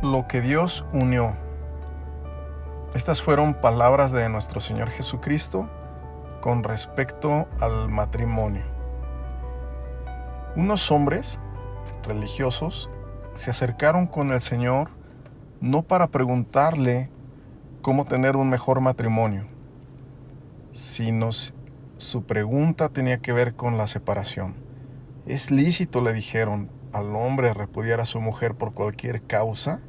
Lo que Dios unió. Estas fueron palabras de nuestro Señor Jesucristo con respecto al matrimonio. Unos hombres religiosos se acercaron con el Señor no para preguntarle cómo tener un mejor matrimonio, sino su pregunta tenía que ver con la separación. ¿Es lícito, le dijeron, al hombre repudiar a su mujer por cualquier causa?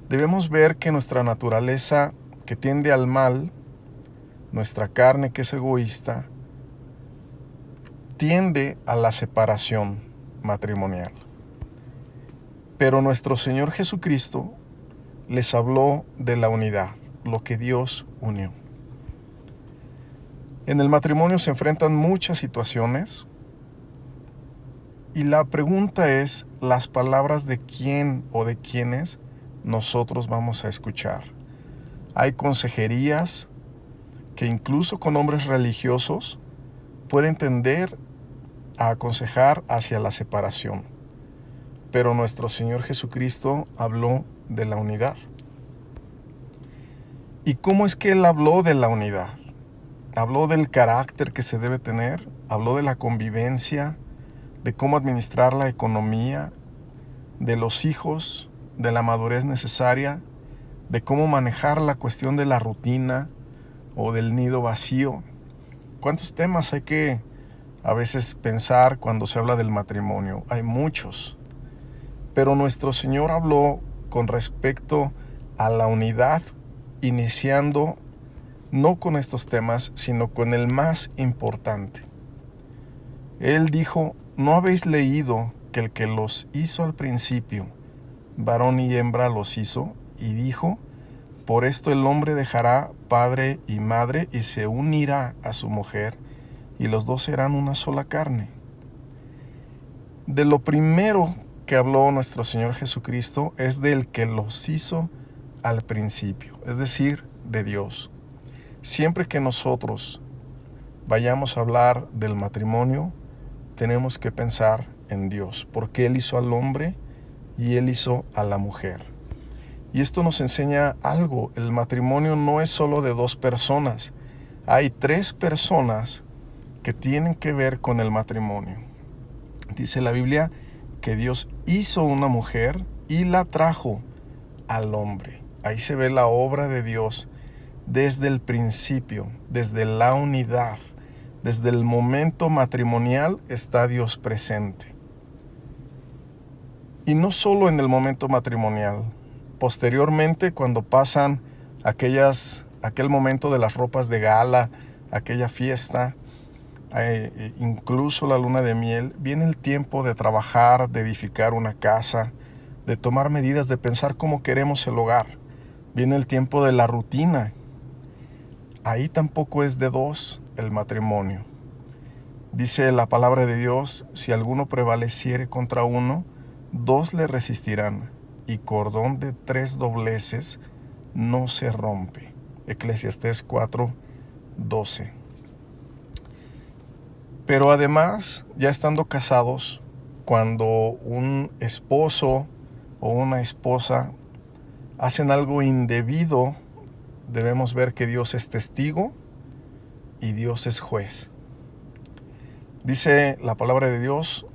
Debemos ver que nuestra naturaleza, que tiende al mal, nuestra carne que es egoísta, tiende a la separación matrimonial. Pero nuestro Señor Jesucristo les habló de la unidad, lo que Dios unió. En el matrimonio se enfrentan muchas situaciones y la pregunta es las palabras de quién o de quiénes nosotros vamos a escuchar. Hay consejerías que incluso con hombres religiosos pueden tender a aconsejar hacia la separación. Pero nuestro Señor Jesucristo habló de la unidad. ¿Y cómo es que Él habló de la unidad? Habló del carácter que se debe tener, habló de la convivencia, de cómo administrar la economía, de los hijos, de la madurez necesaria, de cómo manejar la cuestión de la rutina o del nido vacío. ¿Cuántos temas hay que a veces pensar cuando se habla del matrimonio? Hay muchos. Pero nuestro Señor habló con respecto a la unidad, iniciando no con estos temas, sino con el más importante. Él dijo: ¿no habéis leído que el que los hizo al principio, varón y hembra los hizo? Y dijo: por esto el hombre dejará padre y madre y se unirá a su mujer, y los dos serán una sola carne. De lo primero que habló nuestro Señor Jesucristo es del que los hizo al principio, es decir, de Dios. Siempre que nosotros vayamos a hablar del matrimonio, tenemos que pensar en Dios, porque Él hizo al hombre y Él hizo a la mujer. Y esto nos enseña algo: el matrimonio no es solo de dos personas, hay tres personas que tienen que ver con el matrimonio. Dice la Biblia que Dios hizo una mujer y la trajo al hombre. Ahí se ve la obra de Dios desde el principio, desde la unidad, desde el momento matrimonial está Dios presente. Y no solo en el momento matrimonial, posteriormente cuando pasan aquel momento de las ropas de gala, aquella fiesta, incluso la luna de miel, viene el tiempo de trabajar, de edificar una casa, de tomar medidas, de pensar cómo queremos el hogar. Viene el tiempo de la rutina. Ahí tampoco es de dos el matrimonio. Dice la palabra de Dios: si alguno prevaleciere contra uno, dos le resistirán, y cordón de tres dobleces no se rompe. Eclesiastés 4:12. Pero además, ya estando casados, cuando un esposo o una esposa hacen algo indebido, debemos ver que Dios es testigo y Dios es juez. Dice la palabra de Dios: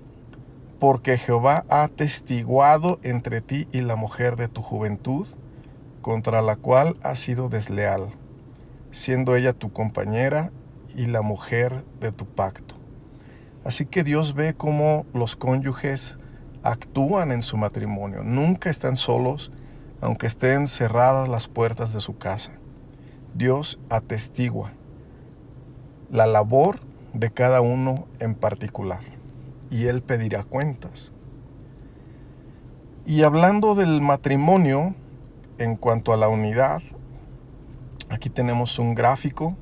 porque Jehová ha atestiguado entre ti y la mujer de tu juventud, contra la cual has sido desleal, siendo ella tu compañera y la mujer de tu pacto. Así que Dios ve cómo los cónyuges actúan en su matrimonio. Nunca están solos, aunque estén cerradas las puertas de su casa. Dios atestigua la labor de cada uno en particular, y Él pedirá cuentas. Y hablando del matrimonio, en cuanto a la unidad, aquí tenemos un gráfico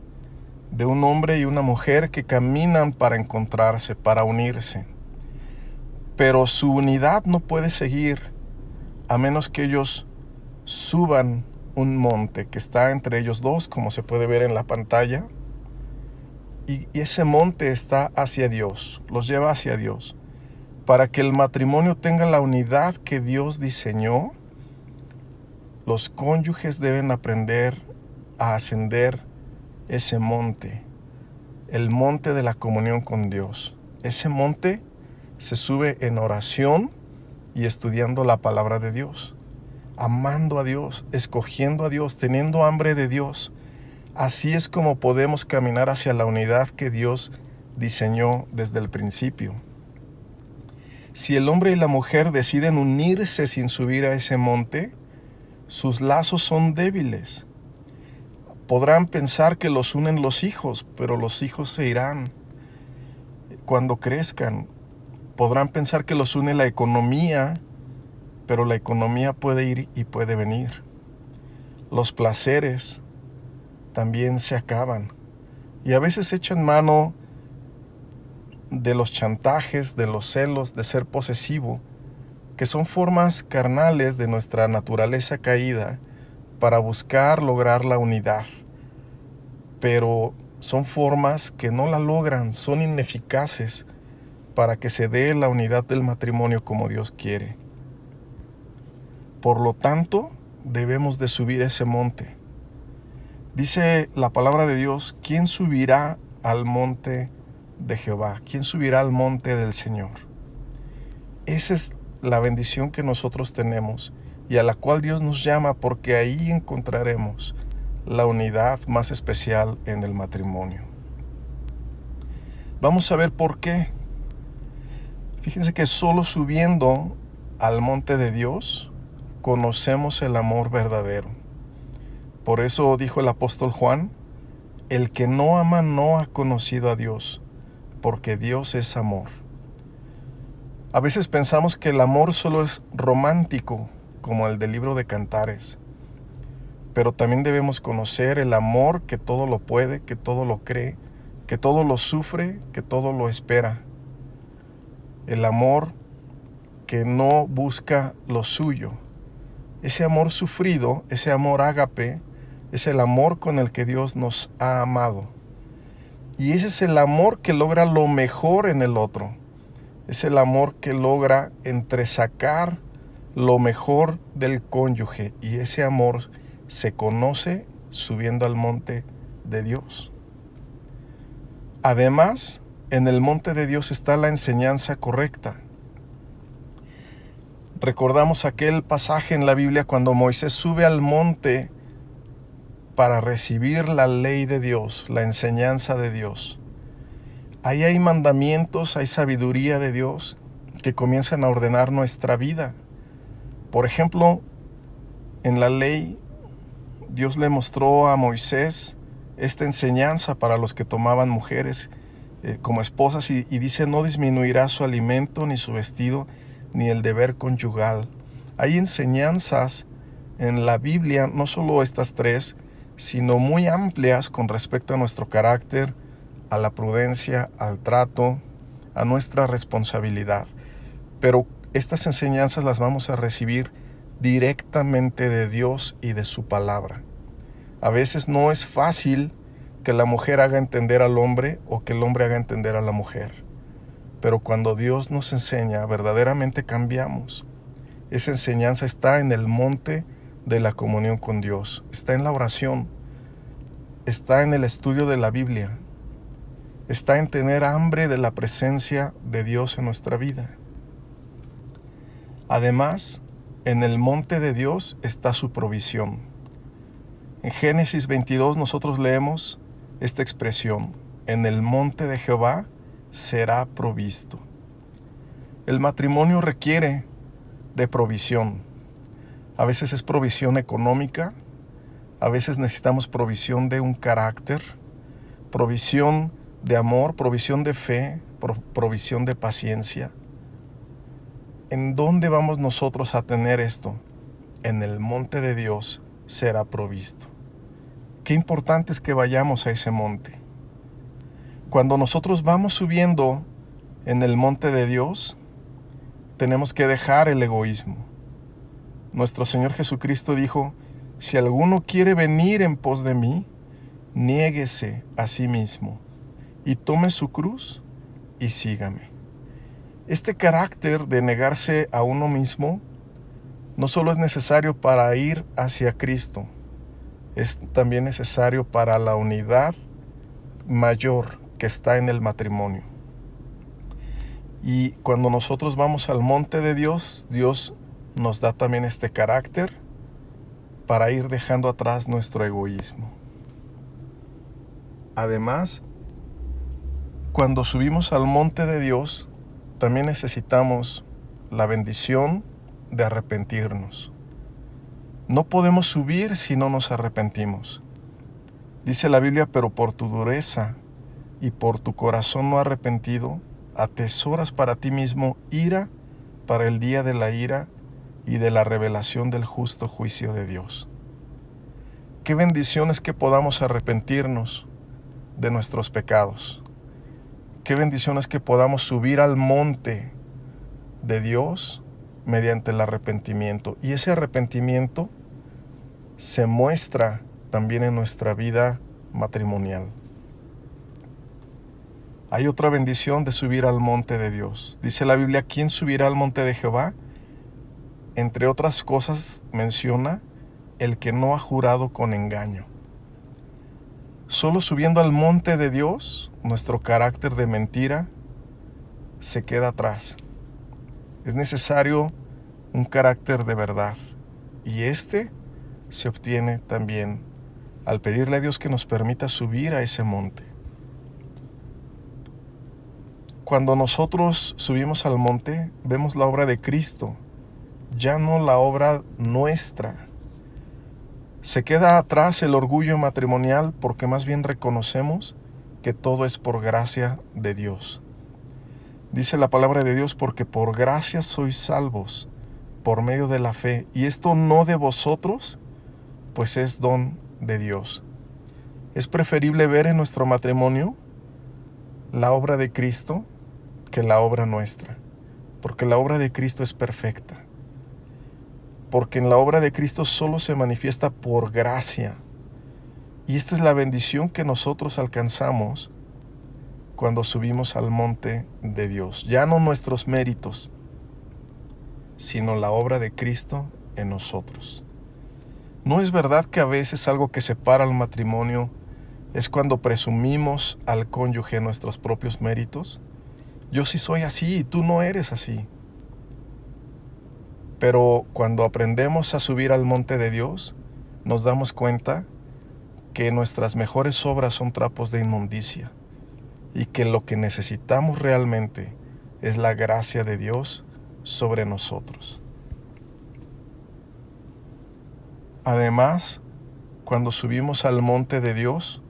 de un hombre y una mujer que caminan para encontrarse, para unirse. Pero su unidad no puede seguir a menos que ellos suban un monte que está entre ellos dos, como se puede ver en la pantalla. Y ese monte está hacia Dios, los lleva hacia Dios. Para que el matrimonio tenga la unidad que Dios diseñó, Los cónyuges deben aprender a ascender ese monte, el monte de la comunión con Dios. Ese monte se sube en oración y estudiando la palabra de Dios, amando a Dios, escogiendo a Dios, teniendo hambre de Dios. Así es como podemos caminar hacia la unidad que Dios diseñó desde el principio. Si el hombre y la mujer deciden unirse sin subir a ese monte, sus lazos son débiles. Podrán pensar que los unen los hijos, pero los hijos se irán cuando crezcan. Podrán pensar que los une la economía, pero la economía puede ir y puede venir. Los placeres también se acaban. Y a veces echan mano de los chantajes, de los celos, de ser posesivo, que son formas carnales de nuestra naturaleza caída para buscar lograr la unidad. Pero son formas que no la logran, son ineficaces para que se dé la unidad del matrimonio como Dios quiere. Por lo tanto, debemos de subir ese monte. Dice la palabra de Dios, ¿quién subirá al monte de Jehová? ¿Quién subirá al monte del Señor? Esa es la bendición que nosotros tenemos y a la cual Dios nos llama, porque ahí encontraremos la unidad más especial en el matrimonio. Vamos a ver por qué. Fíjense que solo subiendo al monte de Dios conocemos el amor verdadero. Por eso dijo el apóstol Juan, el que no ama no ha conocido a Dios, porque Dios es amor. A veces pensamos que el amor solo es romántico, como el del libro de Cantares, pero también debemos conocer el amor que todo lo puede, que todo lo cree, que todo lo sufre, que todo lo espera. El amor que no busca lo suyo. Ese amor sufrido, ese amor ágape, es el amor con el que Dios nos ha amado. Y ese es el amor que logra lo mejor en el otro. Es el amor que logra entresacar lo mejor del cónyuge. Y ese amor se conoce subiendo al monte de Dios. Además, en el monte de Dios está la enseñanza correcta. Recordamos aquel pasaje en la Biblia cuando Moisés sube al monte para recibir la ley de Dios, la enseñanza de Dios. Ahí hay mandamientos, hay sabiduría de Dios que comienzan a ordenar nuestra vida. Por ejemplo, en la ley, Dios le mostró a Moisés esta enseñanza para los que tomaban mujeres como esposas y dice, no disminuirá su alimento, ni su vestido, ni el deber conyugal. Hay enseñanzas en la Biblia, no solo estas tres, sino muy amplias con respecto a nuestro carácter, a la prudencia, al trato, a nuestra responsabilidad. Pero estas enseñanzas las vamos a recibir directamente de Dios y de su palabra. A veces no es fácil que la mujer haga entender al hombre o que el hombre haga entender a la mujer. Pero cuando Dios nos enseña, verdaderamente cambiamos. Esa enseñanza está en el monte de la comunión con Dios, está en la oración, está en el estudio de la Biblia, está en tener hambre de la presencia de Dios en nuestra vida. Además, en el monte de Dios está su provisión. En Génesis 22 nosotros leemos esta expresión, en el monte de Jehová será provisto. El matrimonio requiere de provisión. A veces es provisión económica, a veces necesitamos provisión de un carácter, provisión de amor, provisión de fe, provisión de paciencia. ¿En dónde vamos nosotros a tener esto? En el monte de Dios será provisto. Qué importante es que vayamos a ese monte. Cuando nosotros vamos subiendo en el monte de Dios, tenemos que dejar el egoísmo. Nuestro Señor Jesucristo dijo, si alguno quiere venir en pos de mí, niéguese a sí mismo y tome su cruz y sígame. Este carácter de negarse a uno mismo no solo es necesario para ir hacia Cristo, es también necesario para la unidad mayor que está en el matrimonio. Y cuando nosotros vamos al monte de Dios, Dios nos da también este carácter para ir dejando atrás nuestro egoísmo. Además, cuando subimos al monte de Dios, también necesitamos la bendición de arrepentirnos. No podemos subir si no nos arrepentimos. Dice la Biblia, pero por tu dureza y por tu corazón no arrepentido, atesoras para ti mismo ira para el día de la ira y de la revelación del justo juicio de Dios. Qué bendición es que podamos arrepentirnos de nuestros pecados. Qué bendición es que podamos subir al monte de Dios mediante el arrepentimiento. Y ese arrepentimiento se muestra también en nuestra vida matrimonial. Hay otra bendición de subir al monte de Dios. Dice la Biblia, ¿quién subirá al monte de Jehová? Entre otras cosas menciona el que no ha jurado con engaño. Solo subiendo al monte de Dios, nuestro carácter de mentira se queda atrás. Es necesario un carácter de verdad. Y este se obtiene también al pedirle a Dios que nos permita subir a ese monte. Cuando nosotros subimos al monte, vemos la obra de Cristo, ya no la obra nuestra. Se queda atrás el orgullo matrimonial porque más bien reconocemos que todo es por gracia de Dios. Dice la palabra de Dios, porque por gracia sois salvos por medio de la fe, y esto no de vosotros, pues es don de Dios. Es preferible ver en nuestro matrimonio la obra de Cristo que la obra nuestra, porque la obra de Cristo es perfecta. Porque en la obra de Cristo solo se manifiesta por gracia. Y esta es la bendición que nosotros alcanzamos cuando subimos al monte de Dios. Ya no nuestros méritos, sino la obra de Cristo en nosotros. ¿No es verdad que a veces algo que separa al matrimonio es cuando presumimos al cónyuge nuestros propios méritos? Yo sí soy así y tú no eres así. Pero cuando aprendemos a subir al monte de Dios, nos damos cuenta que nuestras mejores obras son trapos de inmundicia y que lo que necesitamos realmente es la gracia de Dios sobre nosotros. Además, cuando subimos al monte de Dios,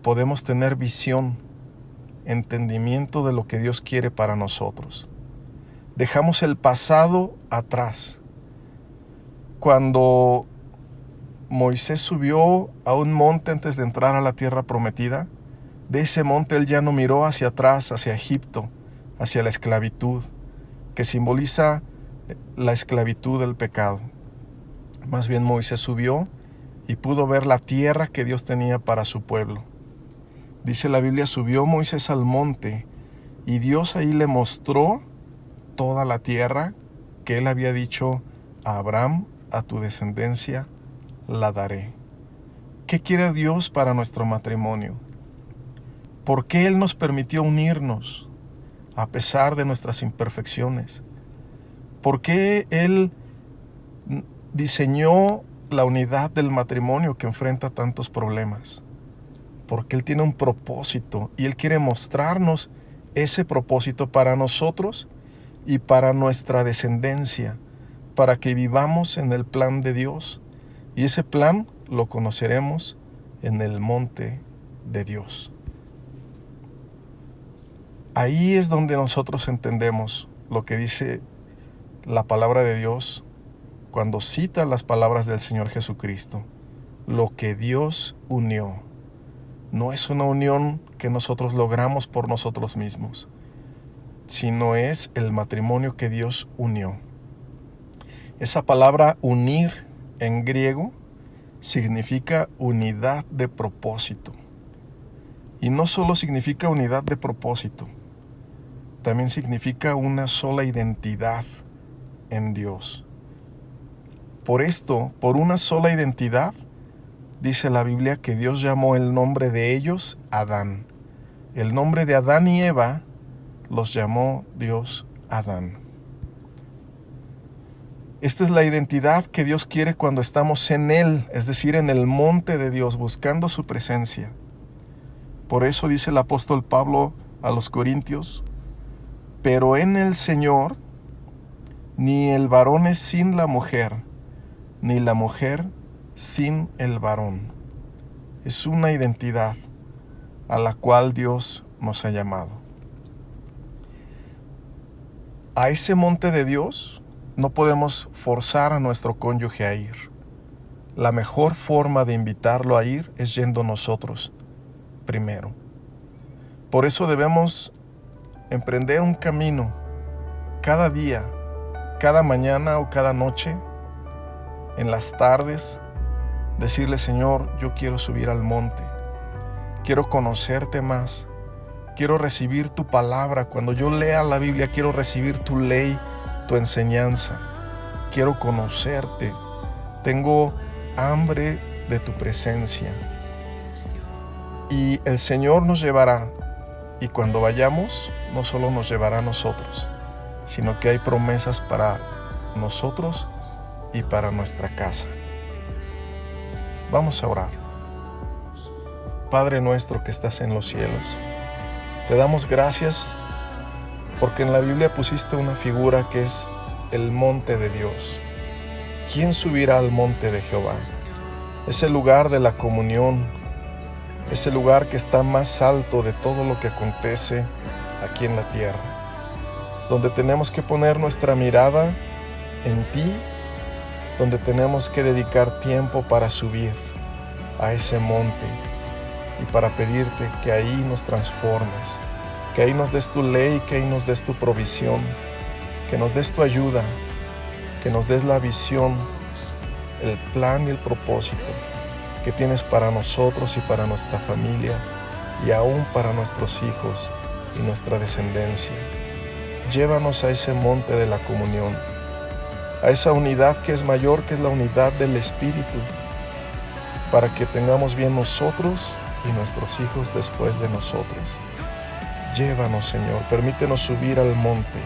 podemos tener visión, entendimiento de lo que Dios quiere para nosotros. Dejamos el pasado atrás. Cuando Moisés subió a un monte antes de entrar a la tierra prometida, de ese monte él ya no miró hacia atrás, hacia Egipto, hacia la esclavitud, que simboliza la esclavitud del pecado. Más bien Moisés subió y pudo ver la tierra que Dios tenía para su pueblo. Dice la Biblia, subió Moisés al monte y Dios ahí le mostró toda la tierra que él había dicho a Abraham, a tu descendencia la daré. ¿Qué quiere Dios para nuestro matrimonio? ¿Por qué Él nos permitió unirnos a pesar de nuestras imperfecciones? ¿Por qué Él diseñó la unidad del matrimonio que enfrenta tantos problemas? Porque Él tiene un propósito y Él quiere mostrarnos ese propósito para nosotros y para nuestra descendencia, para que vivamos en el plan de Dios. Y ese plan lo conoceremos en el monte de Dios. Ahí es donde nosotros entendemos lo que dice la palabra de Dios cuando cita las palabras del Señor Jesucristo. Lo que Dios unió no es una unión que nosotros logramos por nosotros mismos, sino es el matrimonio que Dios unió. Esa palabra unir en griego significa unidad de propósito. Y no solo significa unidad de propósito, también significa una sola identidad en Dios. Por esto, por una sola identidad, dice la Biblia que Dios llamó el nombre de ellos Adán. El nombre de Adán y Eva los llamó Dios Adán. Esta es la identidad que Dios quiere cuando estamos en Él, es decir, en el monte de Dios, buscando su presencia. Por eso dice el apóstol Pablo a los Corintios: pero en el Señor, ni el varón es sin la mujer, ni la mujer sin el varón. Es una identidad a la cual Dios nos ha llamado. A ese monte de Dios no podemos forzar a nuestro cónyuge a ir. La mejor forma de invitarlo a ir es yendo nosotros primero. Por eso debemos emprender un camino cada día, cada mañana o cada noche, en las tardes, decirle: Señor, yo quiero subir al monte, quiero conocerte más, quiero recibir tu palabra. Cuando yo lea la Biblia, quiero recibir tu ley, tu enseñanza, quiero conocerte, tengo hambre de tu presencia. Y el Señor nos llevará, y cuando vayamos, no solo nos llevará a nosotros, sino que hay promesas para nosotros y para nuestra casa. Vamos a orar. Padre nuestro que estás en los cielos, te damos gracias porque en la Biblia pusiste una figura que es el monte de Dios. ¿Quién subirá al monte de Jehová? Es el lugar de la comunión, es el lugar que está más alto de todo lo que acontece aquí en la tierra, donde tenemos que poner nuestra mirada en ti, donde tenemos que dedicar tiempo para subir a ese monte y para pedirte que ahí nos transformes, que ahí nos des tu ley, que ahí nos des tu provisión, que nos des tu ayuda, que nos des la visión, el plan y el propósito que tienes para nosotros y para nuestra familia y aún para nuestros hijos y nuestra descendencia. Llévanos a ese monte de la comunión, a esa unidad que es mayor, que es la unidad del Espíritu, para que tengamos bien nosotros y nuestros hijos después de nosotros. Llévanos, Señor, permítenos subir al monte.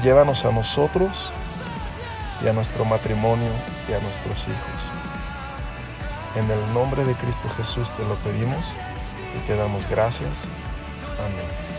Llévanos a nosotros y a nuestro matrimonio y a nuestros hijos. En el nombre de Cristo Jesús te lo pedimos y te damos gracias. Amén.